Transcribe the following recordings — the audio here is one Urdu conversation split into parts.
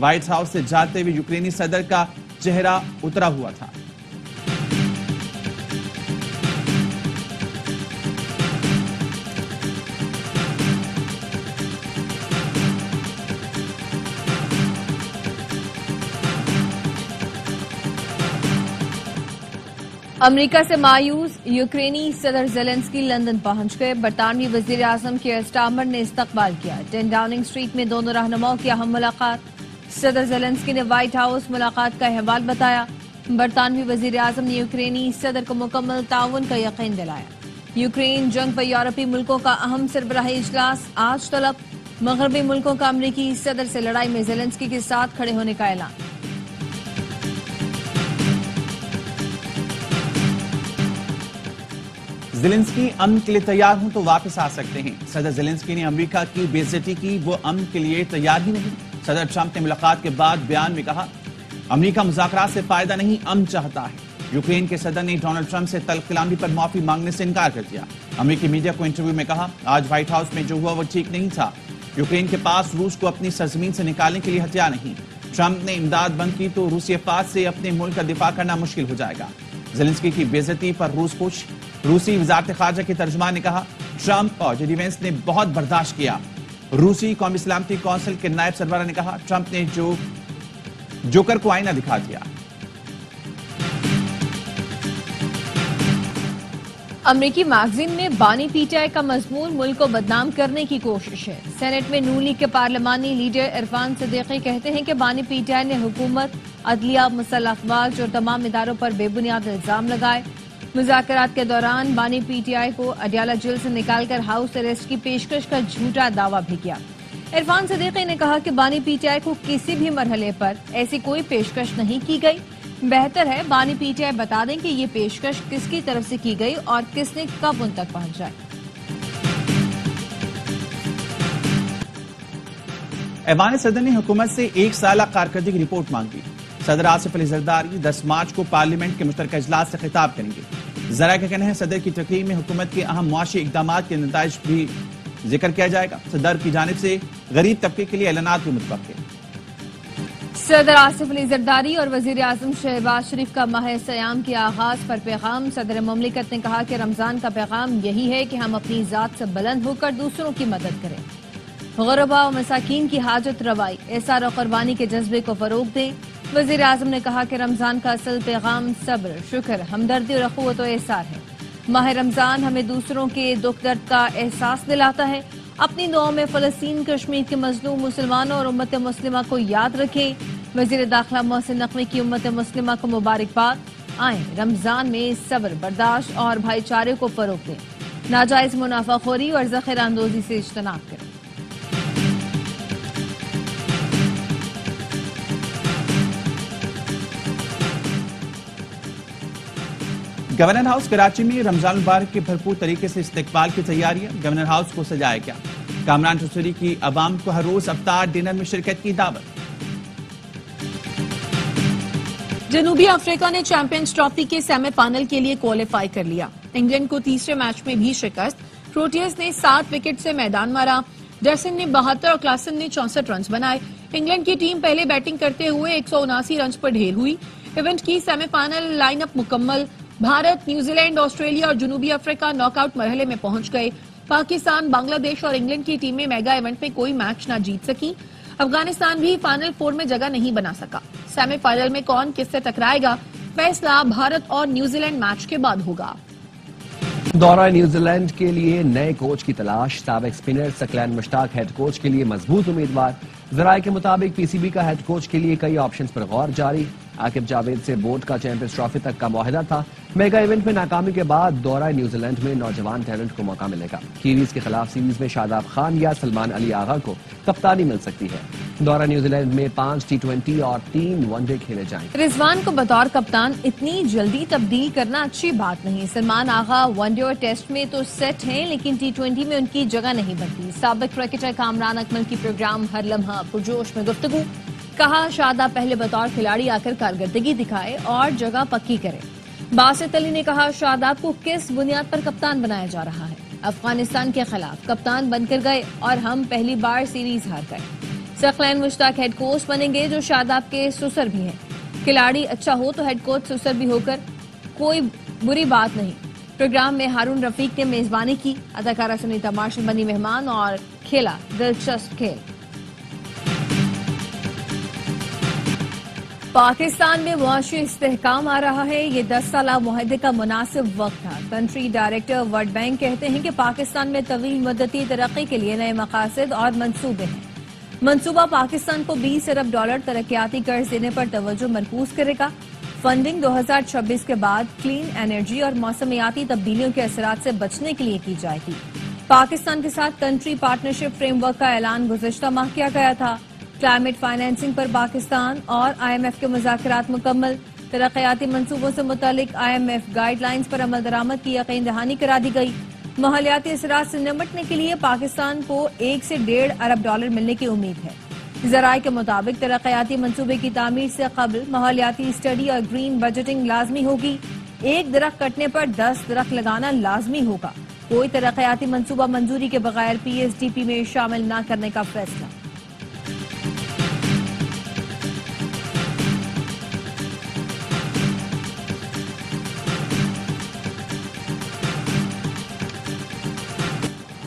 وائٹ ہاؤس سے جاتے ہوئے یوکرینی صدر کا چہرہ اترا ہوا تھا۔ امریکہ سے مایوس یوکرینی صدر زیلنسکی لندن پہنچ گئے۔ برطانوی وزیر اعظم کیئر سٹارمر نے استقبال کیا۔ 10 ڈاؤننگ اسٹریٹ میں دونوں رہنماؤں کی اہم ملاقات۔ صدر زیلنسکی نے وائٹ ہاؤس ملاقات کا احوال بتایا۔ برطانوی وزیر اعظم نے یوکرینی صدر کو مکمل تعاون کا یقین دلایا۔ یوکرین جنگ و یورپی ملکوں کا اہم سربراہی اجلاس آج طلب۔ مغربی ملکوں کا امریکی صدر سے لڑائی میں زیلنسکی کے ساتھ کھڑے ہونے کا اعلان۔ زیلنسکی امن کے لیے تیار ہوں تو واپس آ سکتے ہیں۔ صدر زیلنسکی نے امریکہ کی بے عزتی کی، وہ امن کے لیے تیار ہی نہیں۔ صدر ٹرمپ نے ملاقات کے بعد بیان میں کہا، امریکہ مذاکرات سے فائدہ نہیں، امن چاہتا ہے۔ یوکرین کے صدر نے ڈونلڈ ٹرمپ سے تلخ کلامی پر معافی مانگنے سے انکار کر دیا۔ امریکی میڈیا کو انٹرویو میں کہا، آج وائٹ ہاؤس میں جو ہوا وہ ٹھیک نہیں تھا۔ یوکرین کے پاس روس کو اپنی سرزمین سے نکالنے کے لیے ہتھیار نہیں۔ ٹرمپ نے امداد بند کی تو روسی افواج سے اپنے ملک کا دفاع کرنا مشکل ہو جائے گا۔ زیلنسکی کی بے عزتی پر روس خوش۔ روسی وزارت خارجہ کے ترجمان نے کہا، ٹرمپ اور جے ڈی وینس نے بہت برداشت کیا۔ روسی قومی سلامتی کونسل کے نائب سربراہ نے کہا، ٹرمپ نے جوکر کو آئینہ دکھا دیا۔ امریکی میگزین میں بانی پی ٹی آئی کا مضمون ملک کو بدنام کرنے کی کوشش ہے۔ سینٹ میں نون لیگ کے پارلیمانی لیڈر عرفان صدیقی کہتے ہیں کہ بانی پی ٹی آئی نے حکومت، عدلیہ، مسلح افواج اور تمام اداروں پر بے بنیاد الزام لگائے۔ مذاکرات کے دوران بانی پی ٹی آئی کو اڈیالہ جیل سے نکال کر ہاؤس اریسٹ کی پیشکش کا جھوٹا دعویٰ بھی کیا۔ عرفان صدیقی نے کہا کہ بانی پی ٹی آئی کو کسی بھی مرحلے پر ایسی کوئی پیشکش نہیں کی گئی۔ بہتر ہے بانی پی ٹی آئی بتا دیں کہ یہ پیشکش کس کی طرف سے کی گئی اور کس نے کب ان تک پہنچائی۔ ایوان صدر نے حکومت سے 1 سالہ کارکردگی کی رپورٹ مانگی۔ صدر آصف علی زرداری 10 مارچ کو پارلیمنٹ کے مشترکہ اجلاس سے خطاب کریں گے۔ ذرائع کا کہنا ہے صدر کی تقریر میں حکومت کے اہم معاشی اقدامات کے نتائج بھی ذکر کیا جائے گا۔ صدر کی جانب سے غریب طبقے کے لیے اعلانات بھی متوقع۔ صدر آصف علی زرداری اور وزیر اعظم شہباز شریف کا ماہ صیام کے آغاز پر پیغام۔ صدر مملکت نے کہا کہ رمضان کا پیغام یہی ہے کہ ہم اپنی ذات سے بلند ہو کر دوسروں کی مدد کریں، غرباء و مساکین کی حاجت روائی، احسان و قربانی کے جذبے کو فروغ دیں۔ وزیر اعظم نے کہا کہ رمضان کا اصل پیغام صبر، شکر، ہمدردی اور اخوت و احسان ہے۔ ماہ رمضان ہمیں دوسروں کے دکھ درد کا احساس دلاتا ہے۔ اپنی دعاؤں میں فلسطین، کشمیر کے مظلوم مسلمانوں اور امت مسلمہ کو یاد رکھیں۔ وزیر داخلہ محسن نقوی کی امت مسلمہ کو مبارکباد۔ آئیں رمضان میں صبر، برداشت اور بھائی چارے کو فروغ دیں، ناجائز منافع خوری اور ذخیرہ اندوزی سے اجتناب کریں۔ گورنر ہاؤس کراچی میں رمضان المبارک کے بھرپور طریقے سے استقبال کی تیاریاں۔ گورنر ہاؤس کو سجایا گیا۔ کامران ٹھسری کی عوام کو ہر روز افطار ڈنر میں شرکت کی دعوت۔ جنوبی افریقہ نے چیمپئنز ٹرافی کے سیمی فائنل کے لیے کوالیفائی کر لیا۔ انگلینڈ کو تیسرے میچ میں بھی شکست۔ پروٹیئرز نے 7 وکٹ سے میدان مارا۔ ڈیسن نے 72 اور کلاسن نے 64 رنز بنائے۔ انگلینڈ کی ٹیم پہلے بیٹنگ کرتے ہوئے 179 رنز پر ڈھیر ہوئی۔ ایونٹ کی سیمی فائنل لائن اپ مکمل۔ بھارت، نیوزی لینڈ، آسٹریلیا اور جنوبی افریقہ ناک آؤٹ مرحلے میں پہنچ گئے۔ پاکستان، بنگلہ دیش اور انگلینڈ کی ٹیمیں میگا ایونٹ میں کوئی میچ نہ جیت سکی۔ افغانستان بھی فائنل 4 میں جگہ نہیں بنا سکا۔ سیمی فائنل میں کون کس سے ٹکرائے گا، فیصلہ بھارت اور نیوزی لینڈ میچ کے بعد ہوگا۔ دورہ نیوزی لینڈ کے لیے نئے کوچ کی تلاش۔ سابق اسپنر سکلین مشتاق ہیڈ کوچ کے لیے مضبوط امیدوار۔ ذرائع کے مطابق پی سی بی کا ہیڈ کوچ کے لیے کئی آپشنز پر غور جاری۔ عاقب جاوید سے بورڈ کا چیمپئنز ٹرافی تک کا معاہدہ تھا۔ میگا ایونٹ میں ناکامی کے بعد دورہ نیوزی لینڈ میں نوجوان ٹیلنٹ کو موقع ملے گا۔ کیویز کے خلاف سیریز میں شاداب خان یا سلمان علی آغا کو کپتانی مل سکتی ہے۔ دورہ نیوزی لینڈ میں 5 T20 اور 3 ون ڈے کھیلے جائیں۔ رضوان کو بطور کپتان اتنی جلدی تبدیل کرنا اچھی بات نہیں۔ سلمان آغا ون ڈے اور ٹیسٹ میں تو سیٹ ہیں لیکن T20 میں ان کی جگہ نہیں بنتی۔ سابق کرکٹر کامران اکمل کی پروگرام ہر لمحہ پرجوش میں گفتگو۔ کہا شاداب پہلے بطور کھلاڑی آ کر کارکردگی دکھائے اور جگہ پکی کرے۔ باسط علی نے کہا شاداب کو کس بنیاد پر کپتان بنایا جا رہا ہے؟ افغانستان کے خلاف کپتان بن کر گئے اور ہم پہلی بار سیریز ہار گئے۔ ثقلین مشتاق ہیڈ کوچ بنیں گے جو شاداب کے سسر بھی ہیں. کھلاڑی اچھا ہو تو ہیڈ کوچ سسر بھی ہو کر کوئی بری بات نہیں. پروگرام میں ہارون رفیق نے میزبانی کی. اداکارہ سنیتا مارشل بنی مہمان اور کھیلا دلچسپ کھیل. پاکستان میں معاشی استحکام آ رہا ہے. یہ 10 سالہ معاہدے کا مناسب وقت تھا. کنٹری ڈائریکٹر ورلڈ بینک کہتے ہیں کہ پاکستان میں طویل مدتی ترقی کے لیے نئے مقاصد اور منصوبے ہیں. منصوبہ پاکستان کو $20 ارب ترقیاتی قرض دینے پر توجہ مرکوز کرے گا. فنڈنگ 2026 کے بعد کلین انرجی اور موسمیاتی تبدیلیوں کے اثرات سے بچنے کے لیے کی جائے گی. پاکستان کے ساتھ کنٹری پارٹنرشپ فریم ورک کا اعلان گزشتہ ماہ کیا گیا تھا. کلائمیٹ فائنینسنگ پر پاکستان اور IMF کے مذاکرات مکمل. ترقیاتی منصوبوں سے متعلق IMF گائیڈ لائنز پر عمل درآمد کی یقین دہانی کرا دی گئی. ماحولیاتی اثرات سے نمٹنے کے لیے پاکستان کو $1 سے $1.5 ارب ملنے کی امید ہے. ذرائع کے مطابق ترقیاتی منصوبے کی تعمیر سے قبل ماحولیاتی اسٹڈی اور گرین بجٹنگ لازمی ہوگی. 1 درخت کٹنے پر 10 درخت لگانا لازمی ہوگا. کوئی ترقیاتی منصوبہ منظوری کے بغیر PSDP میں شامل نہ کرنے کا فیصلہ.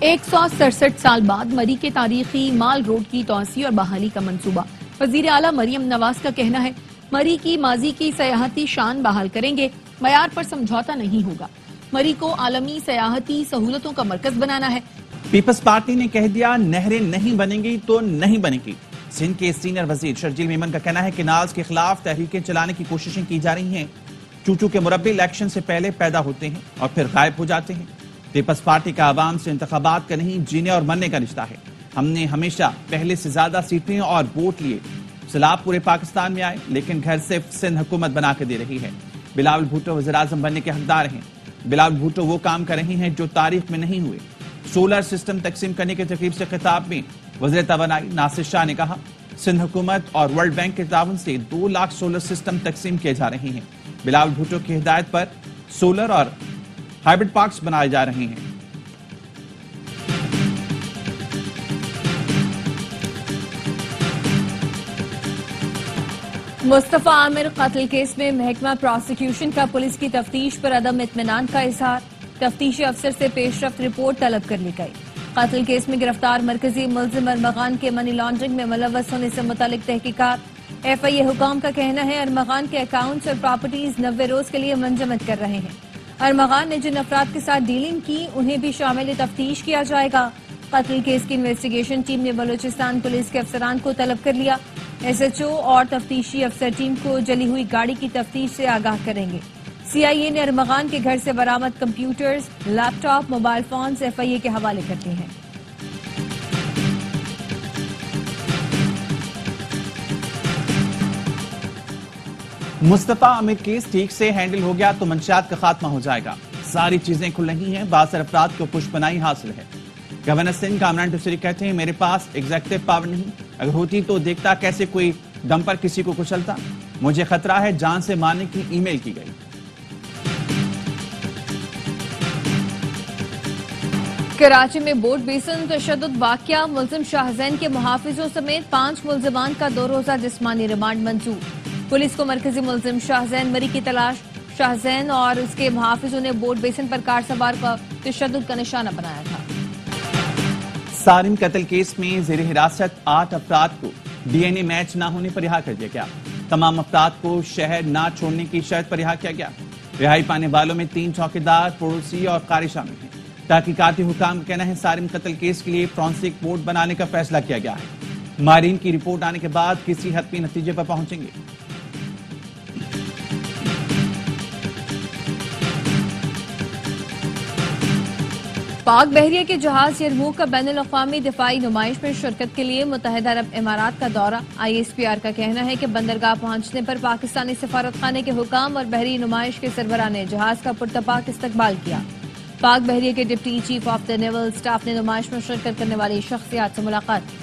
ایک 167 سال بعد مری کے تاریخی مال روڈ کی توسیع اور بحالی کا منصوبہ. وزیر اعلیٰ مریم نواز کا کہنا ہے مری کی ماضی کی سیاحتی شان بحال کریں گے. معیار پر سمجھوتا نہیں ہوگا. مری کو عالمی سیاحتی سہولتوں کا مرکز بنانا ہے. پیپلز پارٹی نے کہہ دیا نہریں نہیں بنیں گی تو نہیں بنے گی. سندھ کے سینئر وزیر شرجیل میمن کا کہنا ہے کہ ناز کے خلاف تحریکیں چلانے کی کوششیں کی جا رہی ہیں. چوچو کے مربع الیکشن سے پہلے پیدا ہوتے ہیں اور پھر غائب ہو جاتے ہیں. پیپلز پارٹی کا عوام سے انتخابات کا نہیں جینے اور مرنے کا رشتہ ہے. ہم نے ہمیشہ پہلے سے زیادہ سیٹیں اور ووٹ لیے. سیلاب پورے پاکستان میں آئے لیکن گھر صرف سندھ حکومت بنا کے دے رہی ہے. بلاول بھٹو وزیراعظم بننے کے حقدار ہیں. بلاول بھٹو وہ کام کر رہی ہیں جو تاریخ میں نہیں ہوئے. سولر سسٹم تقسیم کرنے کی تقریب سے خطاب میں وزیر توانائی ناصر شاہ نے کہا سندھ حکومت اور ورلڈ بینک کے تعاون سے 2 لاکھ سولر سسٹم تقسیم کیے جا رہے ہیں. بلاول بھٹو کی ہدایت پر سولر اور ہائیبرڈ پارکس بنائے جا رہے ہیں. مصطفیٰ عامر قتل کیس میں محکمہ پروسیکیوشن کا پولیس کی تفتیش پر عدم اطمینان کا اظہار. تفتیشی افسر سے پیش رفت رپورٹ طلب کر لی گئی. قتل کیس میں گرفتار مرکزی ملزم ارمغان کے منی لانڈرنگ میں ملوث ہونے سے متعلق تحقیقات. FIA حکام کا کہنا ہے ارمغان کے اکاؤنٹس اور پراپرٹیز 90 روز کے لیے منجمد کر رہے ہیں. ارمغان نے جن افراد کے ساتھ ڈیلنگ کی انہیں بھی شامل تفتیش کیا جائے گا. قتل کیس کی انویسٹیگیشن ٹیم نے بلوچستان پولیس کے افسران کو طلب کر لیا. SHO اور تفتیشی افسر ٹیم کو جلی ہوئی گاڑی کی تفتیش سے آگاہ کریں گے. CIA نے ارمغان کے گھر سے برآمد کمپیوٹرز، لیپ ٹاپ، موبائل فونز FIA کے حوالے کر دیے ہیں. مصطفیٰ عامر کیس ٹھیک سے ہینڈل ہو گیا تو منشیات کا خاتمہ ہو جائے گا. ساری چیزیں کھل رہی ہیں. بعض افراد کو پشپنائی حاصل ہے. گورنر سندھ کامران ٹوسری کہتے ہیں میرے پاس ایگزیکٹو پاور نہیں. اگر ہوتی تو دیکھتا کیسے کوئی دم پر کسی کو کچلتا. مجھے خطرہ ہے جان سے مارنے کی ای میل کی گئی. کراچی میں بوٹ بیسن تشدد واقعہ. ملزم شاہزین کے محافظوں سمیت 5 ملزمان کا 2 روزہ جسمانی ریمانڈ منظور. پولیس کو مرکزی ملزم شاہزین مری کی تلاش. شاہزین اور اس کے محافظوں نے بوٹ بیسن پر کار سوار کا تشدد کا نشانہ بنایا تھا. سارم قتل کیس میں زیر حراست 8 افراد کو DNA میچ نہ ہونے پر رہا کر دیا گیا. تمام افراد کو شہر نہ چھوڑنے کی شرط پر رہا کیا گیا. رہائی پانے والوں میں 3 چوکیدار، پڑوسی اور قاری شامل ہیں. تحقیقاتی حکام کا کہنا ہے سارم قتل کیس کے لیے فرانسک بورڈ بنانے کا فیصلہ کیا گیا ہے. مارین کی رپورٹ آنے کے بعد کسی حتمی نتیجے پر پہنچیں گے. پاک بحریہ کے جہاز یرموک کا بین الاقوامی دفاعی نمائش میں شرکت کے لیے متحدہ عرب امارات کا دورہ. ISPR کا کہنا ہے کہ بندرگاہ پہنچنے پر پاکستانی سفارت خانے کے حکام اور بحری نمائش کے سربراہ نے جہاز کا پرتپاک استقبال کیا. پاک بحریہ کے deputy chief of the naval staff نے نمائش میں شرکت کرنے والی شخصیات سے ملاقات.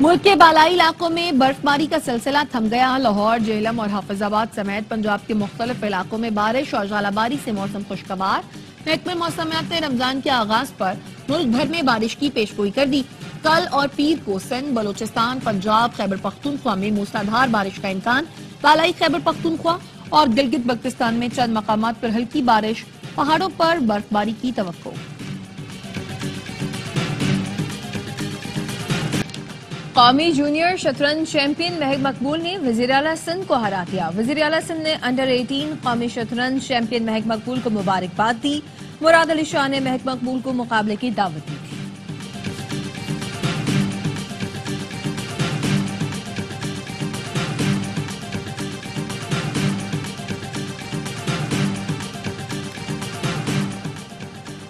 ملک کے بالائی علاقوں میں برفباری کا سلسلہ تھم گیا. لاہور، جہلم اور حافظ آباد سمیت پنجاب کے مختلف علاقوں میں بارش اور ژالہ باری سے موسم خوشگوار. محکمہ موسمیات نے رمضان کے آغاز پر ملک بھر میں بارش کی پیشگوئی کر دی. کل اور پیر کو سندھ، بلوچستان، پنجاب، خیبر پختونخوا میں موسلادھار بارش کا امکان. بالائی خیبر پختونخوا اور گلگت بلتستان میں چند مقامات پر ہلکی بارش، پہاڑوں پر برفباری کی توقع. قومی جونیئر شطرنج چیمپئن مہک مقبول نے وزیراعلیٰ سندھ کو ہرا دیا. وزیراعلیٰ سندھ نے انڈر 18 قومی شطرنج چیمپئن مہک مقبول کو مبارکباد دی. مراد علی شاہ نے مہک مقبول کو مقابلے کی دعوت دی تھی.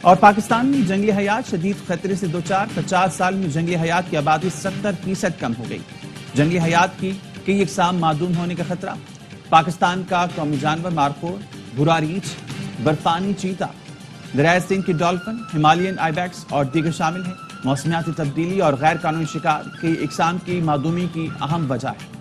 اور پاکستان میں جنگلی حیات شدید خطرے سے دوچار. 50 سال میں جنگلی حیات کی آبادی 70% کم ہو گئی. جنگلی حیات کی کئی اقسام معدوم ہونے کا خطرہ. پاکستان کا قومی جانور مارخور، بھورا ریچھ، برفانی چیتا، دریائے سندھ کی ڈالفن، ہمالین آئی بیکس اور دیگر شامل ہیں. موسمیاتی تبدیلی اور غیر قانونی شکار کئی اقسام کی معدومی کی اہم وجہ ہے.